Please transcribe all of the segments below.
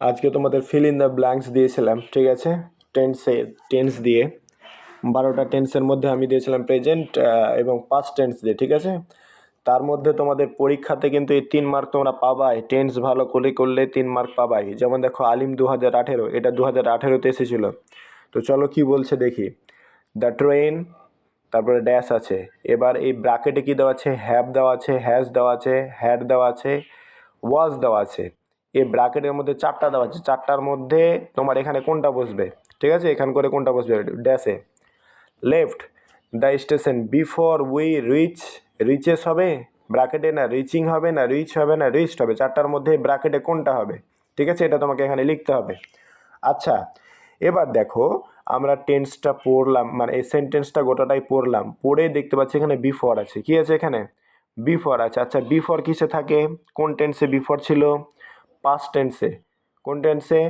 আজকে তোমাদের fill in the blanks দিয়েছিলাম, ঠিক আছে? টেন্স দিয়ে 12টা টেন্সের মধ্যে আমি দিয়েছিলাম প্রেজেন্ট এবং পাস্ট টেন্স দিয়ে, ঠিক আছে? তার মধ্যে তোমাদের পরীক্ষাতে কিন্তু এই 3 মার্ক তোমরা পাবাই। টেন্স ভালো করে করলে 3 মার্ক পাবাই। যেমন দেখো আলিম 2018, এটা 2018-তে এসেছিল। তো চলো কি বলছে দেখি। দ্য ট্রেন, তারপরে ড্যাশ আছে। এবার এই ব্র্যাকেটে কি দেওয়া আছে? হ্যাভ দেওয়া আছে, হ্যাজ দেওয়া আছে, হ্যাড দেওয়া আছে, ওয়াজ দেওয়া আছে। এই ব্র্যাকেটের মধ্যে 4টা দেওয়া আছে। 4টার মধ্যে তোমার এখানে কোনটা বসবে, ঠিক আছে? এখান করে কোনটা বসবে? ড্যাশে। Left the station before we reach, reaches হবে ব্র্যাকেটে, না রিচিং হবে, না রিচ হবে, না রিচড হবে। 4টার মধ্যে ব্র্যাকেটে কোনটা হবে, ঠিক আছে? এটা তোমাকে এখানে লিখতে হবে। আচ্ছা, এবার দেখো আমরা টেন্সটা পড়লাম, মানে এই সেন্টেন্সটা গোটাটাই পড়লাম। পড়ে দেখতে পাচ্ছি এখানে বিফোর আছে। কি আছে এখানে? বিফোর আছে। আচ্ছা, বিফোর কিসে থাকে? কোন টেন্সে বিফোর ছিল? পাস্ট টেন্সে। কোন টেন্সে?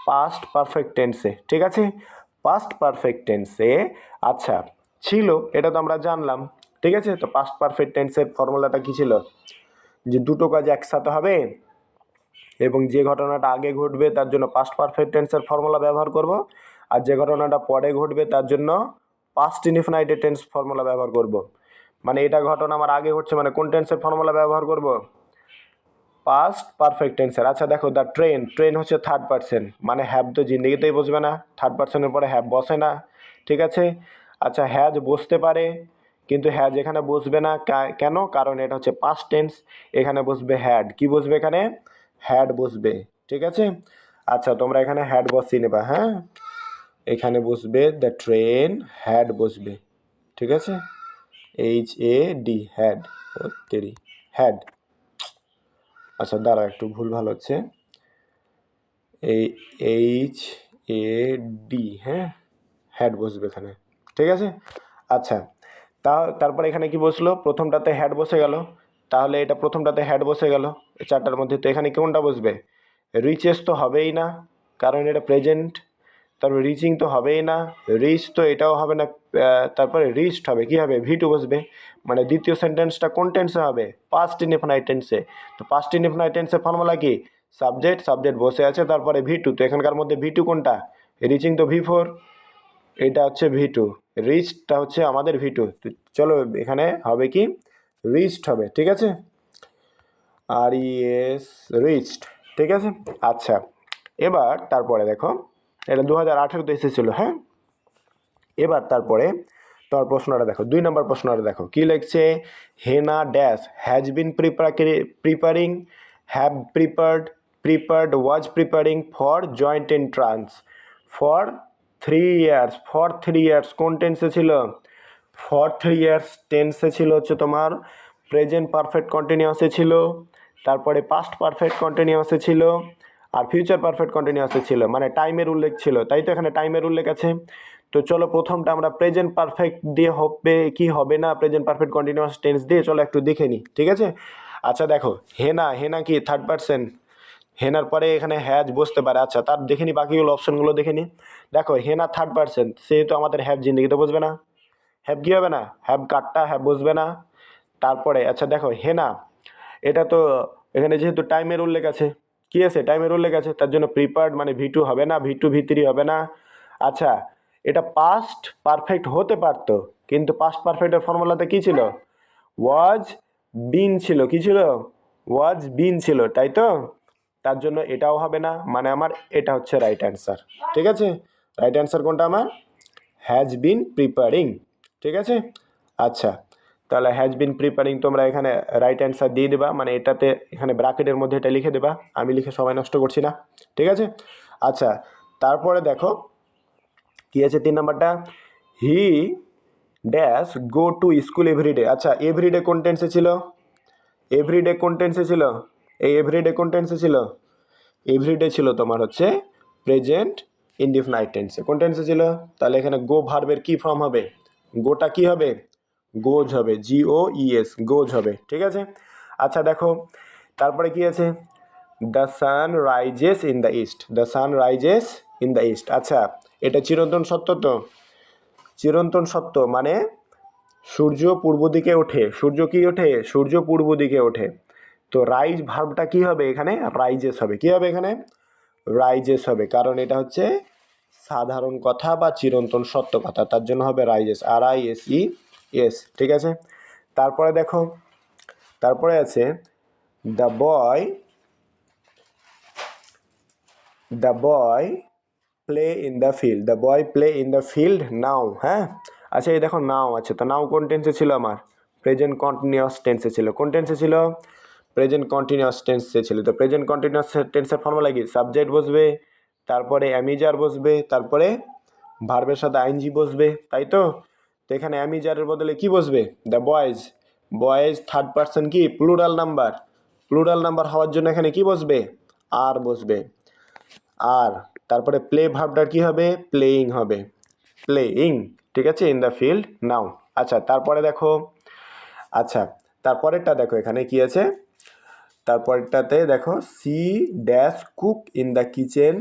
পাস্ট পারফেক্ট টেন্সে, ঠিক আছে? পাস্ট পারফেক্ট টেন্সে আচ্ছা ছিল, এটা তো আমরা জানলাম, ঠিক আছে? তো পাস্ট পারফেক্ট টেন্সের ফর্মুলাটা কি ছিল? যে দুটো কাজ একসাথে হবে এবং যে ঘটনাটা আগে ঘটবে তার জন্য পাস্ট পারফেক্ট টেন্সের ফর্মুলা ব্যবহার করব, আর যে ঘটনাটা পরে ঘটবে তার জন্য পাস্ট ইনডিফিনাইট টেন্স ফর্মুলা ব্যবহার করব। মানে এটা ঘটনা আমার আগে ঘটছে, মানে কোন টেন্সের ফর্মুলা ব্যবহার করব? পাস্ট পারফেক্ট টেন্সের। আচ্ছা দেখো, দ্য ট্রেন, ট্রেন হচ্ছে থার্ড পারসন, মানে হ্যাভ তো জিন্দেগিতেই বসবে না, থার্ড পারসনের পরে হ্যাভ বসে না, ঠিক আছে? আচ্ছা, হ্যাজ বসতে পারে, কিন্তু হ্যাজ এখানে বসবে না। কেন? কারণ এটা হচ্ছে পাস্ট টেন্স। এখানে বসবে হ্যাড। কি বসবে এখানে? হ্যাড বসবে, ঠিক আছে? আচ্ছা, তোমরা এখানে হ্যাড বসিয়ে নেবা, হ্যাঁ? এখানে বসবে দ্য ট্রেন হ্যাড বসবে, ঠিক আছে? HAD, had. ও তেরি, হ্যাড। আচ্ছা দাঁড়া, একটু ভুল ভাল হচ্ছে। এই HAD, হ্যাঁ, হ্যাড বসবে এখানে, ঠিক আছে? আচ্ছা, তারপরে এখানে কি বসলো? প্রথমটাতে হ্যাড বসে গেল, তাহলে এটা প্রথমটাতে হ্যাড বসে গেল। 4টার মধ্যে তো এখানে কোনটা বসবে? রিচেস তো হবেই না, কারণ এটা প্রেজেন্ট। তারপরে রিচিং তো হবেই না, রিচ তো এটাও হবে না। তারপরে রিচড হবে, কি হবে? V2 বসবে। মানে দ্বিতীয় সেন্টেন্সটা কোন টেন্সে হবে? পাস্ট ইনডিফিনাইট টেন্সে। তো পাস্ট ইনডিফিনাইট টেন্সের ফর্মুলা কি? সাবজেক্ট, সাবজেক্ট বসে আছে, তারপরে V2। তো এখানকার মধ্যে V2 কোনটা? রিচিং তো V4, এটা হচ্ছে V2। রিচটা হচ্ছে আমাদের V2। তো চলো এখানে হবে কি? রিচড হবে, ঠিক আছে? RES, রিচড, ঠিক আছে? আচ্ছা, এবার তারপরে দেখো, এটা 2018-তে এসেছিল, হ্যাঁ? এবার তারপরে তোমার প্রশ্নটা দেখো, 2 নম্বর প্রশ্নটা দেখো কি লিখছে। Hena dash has been preparing, have prepared, was preparing for joint entrance for 3 years. For 3 years কোন টেন্সে ছিল? ফর 3 ইয়ার্স টেন্সে ছিল হচ্ছে তোমার প্রেজেন্ট পারফেক্ট কন্টিনিউয়াসে ছিল, তারপরে পাস্ট পারফেক্ট কন্টিনিউয়াসে ছিল, আর ফিউচার পারফেক্ট কন্টিনিউয়াসে ছিল। মানে টাইমের উল্লেখ ছিল, তাই তো এখানে টাইমের উল্লেখ আছে। তো চলো প্রথমটা আমরা প্রেজেন্ট পারফেক্ট দিয়ে হবে কি হবে না প্রেজেন্ট পারফেক্ট কন্টিনিউয়াস টেন্স দিয়ে, চলো একটু দেখে নিই, ঠিক আছে? আচ্ছা দেখো, হেনা, হেনা কি থার্ড পারসন? হেনার পরে এখানে হ্যাজ বসতে পারে। আচ্ছা, তার দেখে নি বাকিগুলো, অপশনগুলো দেখে নি। দেখো, হেনা থার্ড পারসন, সেহেতু আমাদের হ্যাভ জিন্দেগিতে বসবে না। হ্যাভ কি হবে না? হ্যাভ কাটটা, হ্যাভ বসবে না। তারপরে আচ্ছা দেখো, হেনা, এটা তো এখানে যেহেতু টাইমের উল্লেখ আছে, কি আছে? টাইমের উল্লেখ আছে, তার জন্য প্রিপার্ড মানে V2 হবে না, V2 V3 হবে না। আচ্ছা, এটা পাস্ট পারফেক্ট হতে পারতো, কিন্তু পাস্ট পারফেক্টের ফর্মুলাতে কি ছিল? ওয়াজ বিন ছিল। কি ছিল? ওয়াজ বিন ছিল, তাই তো? তার জন্য এটাও হবে না, মানে আমার এটা হচ্ছে রাইট অ্যান্সার, ঠিক আছে? রাইট অ্যান্সার কোনটা আমার? হ্যাজ বিন প্রিপারিং, ঠিক আছে? আচ্ছা, তাহলে হ্যাজ বিন প্রিপারিং তোমরা এখানে রাইট অ্যান্সার দিয়ে দেবা, মানে এটাতে এখানে ব্র্যাকেটের মধ্যে এটা লিখে দেবা। আমি লিখে সময় নষ্ট করছি না, ঠিক আছে? আচ্ছা, তারপরে দেখো কি আছে 3 নম্বরটা। He dash go to school everyday. আচ্ছা, এভরিডে কোন টেন্সে ছিল? এভরিডে কোন টেন্সে ছিল? এই এভরিডে কোন টেন্সে ছিল? এভরিডে ছিল তোমার হচ্ছে প্রেজেন্ট ইনডিফিনাইট টেন্সে। কোন টেন্সে ছিল? তাহলে এখানে গো ভার্বের কি ফর্ম হবে? গোটা কি হবে? গোজ হবে, GOES, গোজ হবে, ঠিক আছে? আচ্ছা দেখো, তারপরে কি আছে? The sun rises in the east, the sun rises in the east. আচ্ছা, এটা চিরন্তন সত্য তো? চিরন্তন সত্য মানে সূর্য পূর্ব দিকে ওঠে। সূর্য কি ওঠে? সূর্য পূর্ব দিকে ওঠে। তো রাইজ ভার্বটা কি হবে এখানে? রাইজেস হবে। কি হবে এখানে? রাইজেস হবে, কারণ এটা হচ্ছে সাধারণ কথা বা চিরন্তন সত্য কথা, তার জন্য হবে রাইজেস, RISES। ঠিক আছে, তারপরে দেখো, তারপরে আছে the boy play in the field, the boy play in the field now. হ্যাঁ, আচ্ছা এই দেখো নাও আছে, তো নাও কোন টেন্সে ছিল? আমার প্রেজেন্ট কন্টিনিউয়াস টেন্সে ছিল। কোন টেন্সে ছিল? প্রেজেন্ট কন্টিনিউয়াস টেন্সে ছিল। তো প্রেজেন্ট কন্টিনিউয়াস টেন্সের ফর্মুলা কি? সাবজেক্ট বসবে, তারপরে অ্যামিজার বসবে, তারপরে ভার্বের সাথে আইএনজি বসবে, তাই তো? তো এখানে অ্যামিজারের বদলে কি বসবে? The boys. Boys third person কি? Plural number. প্লুরাল নাম্বার হওয়ার জন্য এখানে কি বসবে? আর বসবে। আর তারপরে প্লে ভার্বটার কি হবে? প্লেইং হবে, প্লেইং। ঠিক আছে, ইন দ্য ফিল্ড নাও। আচ্ছা তারপরে দেখো, আচ্ছা তারপরেরটা দেখো এখানে কি আছে, তারপরেরটাতে দেখো she dash cook in the kitchen,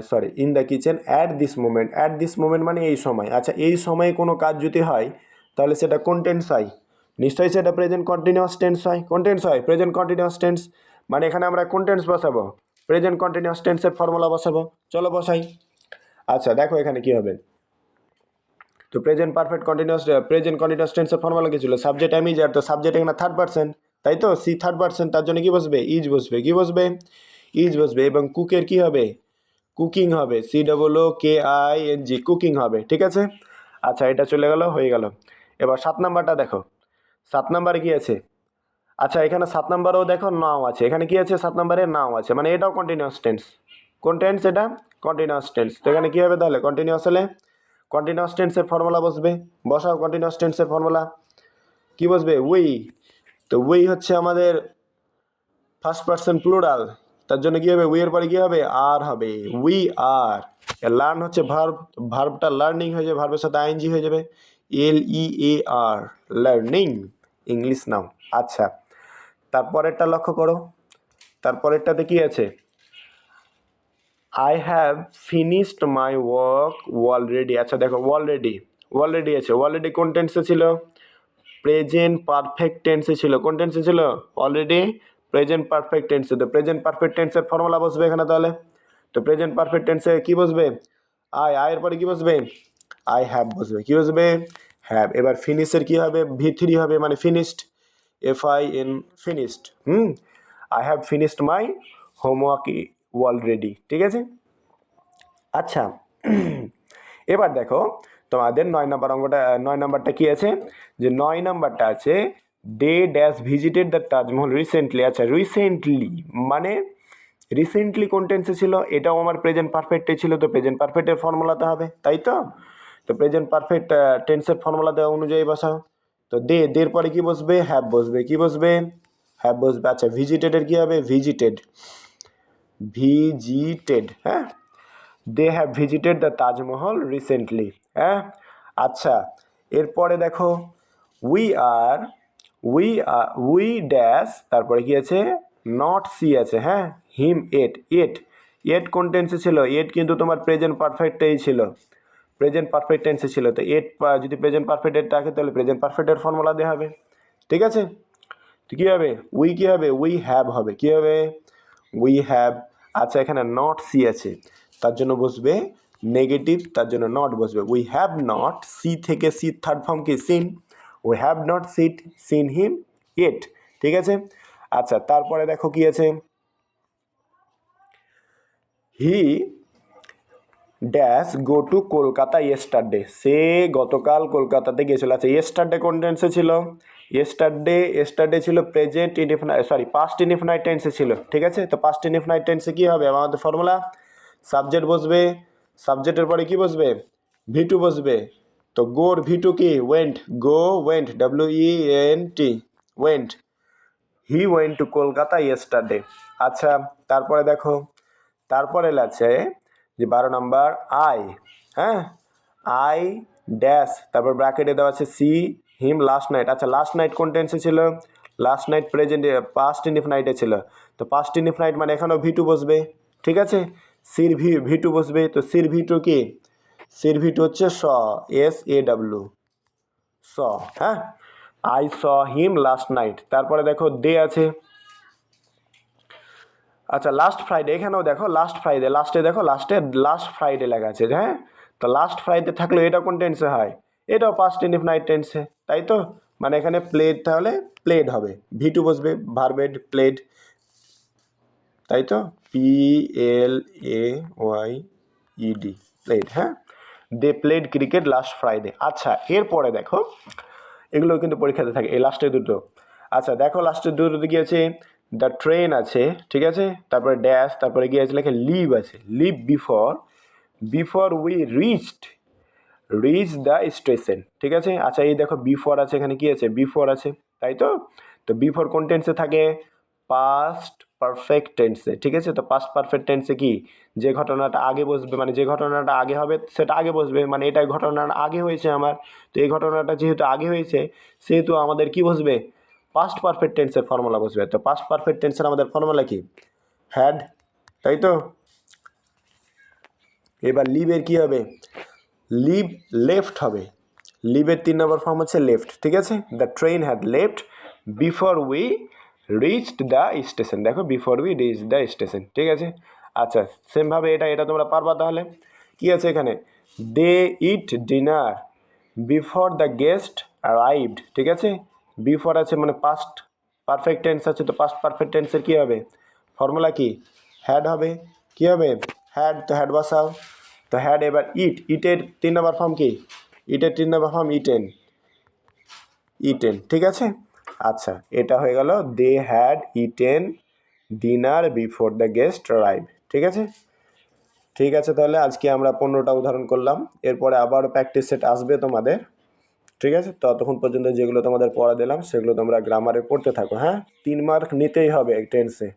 sorry in the kitchen at this moment. At this moment মানে এই সময়। আচ্ছা এই সময়ে কোনো কাজ যদি হয় তাহলে সেটা কোন টেন্স হয়? নিশ্চয়ই সেটা প্রেজেন্ট কন্টিনিউয়াস টেন্স হয়। কোন টেন্স হয়? Present continuous tense. মানে এখানে আমরা কোন টেন্স বসাবো? প্রেজেন্ট কন্টিনিউয়াস টেন্সের ফর্মুলা বসাবো। চলো বসাই। আচ্ছা দেখো এখানে কি হবে, তো প্রেজেন্ট কন্টিনিউয়াস টেন্সের ফর্মুলা কি ছিল? সাবজেক্ট অ্যামিজার, তো সাবজেক্ট এখানে থার্ড পারসন, তাই তো? সি থার্ড পারসন, তার জন্য কি বসবে? ইজ বসবে। কি বসবে? ইজ বসবে। এবং কুকের কি হবে? কুকিং হবে, COOKING, কুকিং হবে। ঠিক আছে, আচ্ছা এটা চলে গেল, হয়ে গেল। এবার 7 নাম্বারটা দেখো, 7 নাম্বারে কি আছে? আচ্ছা এখানে 7 নাম্বারেও দেখো নাও আছে। এখানে কি আছে? 7 নাম্বারে নাও আছে, মানে এটাও কন্টিনিউয়াস টেন্স। কোন টেন্স এটা? Continuous tense. তো এখানে কি হবে তাহলে? কন্টিনিউয়াস হলে কন্টিনিউয়াস টেন্সের ফর্মুলা বসবে। বসাও কন্টিনিউয়াস টেন্সের ফর্মুলা। কি বসবে? উই। তো উই হচ্ছে আমাদের ফার্স্ট পারসন প্লুরাল, তার জন্য কি হবে? উই এর পরে কি হবে? আর হবে, উই আর। লার্ন হচ্ছে ভার্ব, ভার্বটা লার্নিং হয়ে যাবে, ভার্বের সাথে আইএনজি হয়ে যাবে, LEAR, লার্নিং, ইংলিশ নাও। আচ্ছা তারপরেরটা লক্ষ্য করো, তারপরেরটাতে কি আছে? I have finished my work already. আচ্ছা দেখো অলরেডি, অলরেডি আছে। অলরেডি কোন টেন্সে ছিল? প্রেজেন্ট পারফেক্ট টেন্সে ছিল। কোন টেন্সে ছিল? অলরেডি প্রেজেন্ট পারফেক্ট টেন্সে। তো প্রেজেন্ট পারফেক্ট টেন্সের ফর্মুলা বসবে এখানে তাহলে। তো প্রেজেন্ট পারফেক্ট টেন্সে কি বসবে? আয়ের পরে কি বসবে? আই হ্যাভ বসবে। কি বসবে? হ্যাভ। এবার ফিনিশের কি হবে? V3 হবে, মানে finished, FIN, finished. I have finished my homework already. ঠিক আছে, আচ্ছা এবার দেখো তোমাদের 9 নম্বর অঙ্কটা, 9 নম্বরটা কি আছে? যে 9 নম্বরটা আছে they dash visited the Taj Mahal recently. আচ্ছা রিসেন্টলি মানে রিসেন্টলি কোন টেন্সে ছিল? এটাও আমার প্রেজেন্ট পারফেক্টে ছিল, তো প্রেজেন্ট পারফেক্টের ফর্মুলাতে হবে, তাই তো? তো প্রেজেন্ট পারফেক্ট টেন্সের ফর্মুলা দেওয়া অনুযায়ী বসাও। তো দের পরে কি বসবে? হ্যাভ বসবে। কি বসবে? হ্যাভ বসবে। আচ্ছা ভিজিটেডের কি হবে? ভিজিটেড, হ্যাঁ, they have visited the Taj Mahal recently. হ্যাঁ, আচ্ছা এরপরে দেখো উই ড্যাশ, তারপরে কি আছে? নট সি আছে। হ্যাঁ, হিম এট কোন টেন্সে ছিল? এট কিন্তু তোমার প্রেজেন্ট পারফেক্টেই ছিল, প্রেজেন্ট পারফেক্ট টেন্সে ছিল। তো এট যদি প্রেজেন্ট পারফেক্টের থাকে তাহলে প্রেজেন্ট পারফেক্টের ফর্মুলা দেওয়া হবে। ঠিক আছে, তো কী হবে? উই কী হবে? উই হ্যাভ হবে। কী হবে? We have. আচ্ছা এখানে নট সি আছে, তার জন্য বসবে নেগেটিভ, তার জন্য নট বসবে। উই হ্যাভ নট, সি থেকে সি থার্ড ফর্ম কি? Seen. We have not seen him it. ঠিক আছে, আচ্ছা তারপরে দেখো কি আছে? He dash go to Kolkata yesterday, সে গতকাল কলকাতাতে গিয়েছিল। আচ্ছা ইয়েস্টারডে কোন টেন্সে ছিল? ইয়েস্টারডে ছিল present indefinite, sorry past indefinite টেন্সে ছিল। ঠিক আছে, তো পাস্ট ইনডিফিনাইট টেন্সে কী হবে আমাদের ফর্মুলা? সাবজেক্ট বসবে, সাবজেক্টের পরে কি বসবে? V2 বসবে। তো গোর V2 কি? Went, went, WENT, went. He went to Kolkata yesterday. আচ্ছা তারপরে দেখো, তারপরে আছে যে 12 নাম্বার আই। হ্যাঁ, আই ড্যাশ, তারপর ব্র্যাকেটে দেওয়া আছে সি হিম লাস্ট নাইট। আচ্ছা লাস্ট নাইট কোন টেন্সে ছিল? লাস্ট নাইট প্রেজেন্ট পাস্ট ইনডিফিনাইটে ছিল। তো পাস্ট ইনডিফিনাইট মানে এখানেও V2 বসবে। ঠিক আছে, সির V2 বসবে। তো সির V2 কি? সির V2 হচ্ছে SAW, স। হ্যাঁ, I saw him last night. তারপরে দেখো দে আছে। আচ্ছা লাস্ট ফ্রাইডে, এখানেও দেখো লাস্ট ফ্রাইডে, লাস্টে দেখো লাস্ট ফ্রাইডে লেখা আছে, হ্যাঁ। তো লাস্ট ফ্রাইডে থাকলে এটা কোন টেন্সে হয়? এটাও পাস্ট ইনডিফিনাইট টেন্সে, তাই তো? মানে এখানে প্লেড, তাহলে প্লেড হবে, ভি2 বসবে, ভার্বেড প্লেড, তাই তো? PLAYED, প্লেড, হ্যাঁ। They played cricket last Friday. আচ্ছা এরপরে দেখো, এগুলো কিন্তু পরীক্ষাতে থাকে, এই লাস্টের দুটো। আচ্ছা দেখো লাস্টের দুটোতে কি আছে? দ্য ট্রেন আছে, ঠিক আছে, তারপরে ড্যাশ, তারপরে কি আছে লেখে লিভ আছে, leave before we reach the station, ঠিক আছে। আচ্ছা এই দেখো বিফোর আছে, এখানে কি আছে? বিফোর আছে, তাই তো? তো বিফোর কোন টেন্সে থাকে? পাস্ট পারফেক্ট টেন্সে, ঠিক আছে। তো পাস্ট পারফেক্ট টেন্সে কি, যে ঘটনাটা আগে বসবে, মানে যে ঘটনাটা আগে হবে সেটা আগে বসবে, মানে এটা ঘটনাটা আগে হয়েছে আমার, তো এই ঘটনাটা যেহেতু আগে হয়েছে সেহেতু আমাদের কি বসবে? পাস্ট পারফেক্ট টেন্সের ফর্মুলা বসবে। তো পাস্ট পারফেক্ট টেন্সের আমাদের ফর্মুলা কি? হ্যাড, তাই তো? এবার লিভের কি হবে? লিভ লেফট হবে, লিভের 3 নম্বর ফর্ম হচ্ছে লেফট, ঠিক আছে। The train had left before we reached the station, দেখো before we reach the station, ঠিক আছে। আচ্ছা সেমভাবে এটা তোমরা পারবা তাহলে। কি আছে এখানে? They eat dinner before the guest arrived, ঠিক আছে। বিফোর আছে মানে পাস্ট পারফেক্ট টেন্স আছে, তো পাস্ট পারফেক্ট টেন্সের কী হবে? ফর্মুলা কি? হ্যাড হবে, কী হবে? হ্যাড, তো হ্যাড বসাও। তো হ্যাড, এবার ইটের 3 নম্বর ফর্ম কি? ইটের 3 নম্বর ফর্ম ইটেন, ঠিক আছে। আচ্ছা এটা হয়ে গেল they had eaten dinner before the guest arrive, ঠিক আছে। ঠিক আছে তাহলে আজকে আমরা 15টা উদাহরণ করলাম, এরপরে আবার প্র্যাকটিস সেট আসবে তোমাদের, ঠিক আছে। ততক্ষণ পর্যন্ত যেগুলো তোমাদের পড়া দিলাম সেগুলো তোমরা গ্রামারে পড়তে থাকো, হ্যাঁ। 3 মার্ক নিতেই হবে টেন্সে।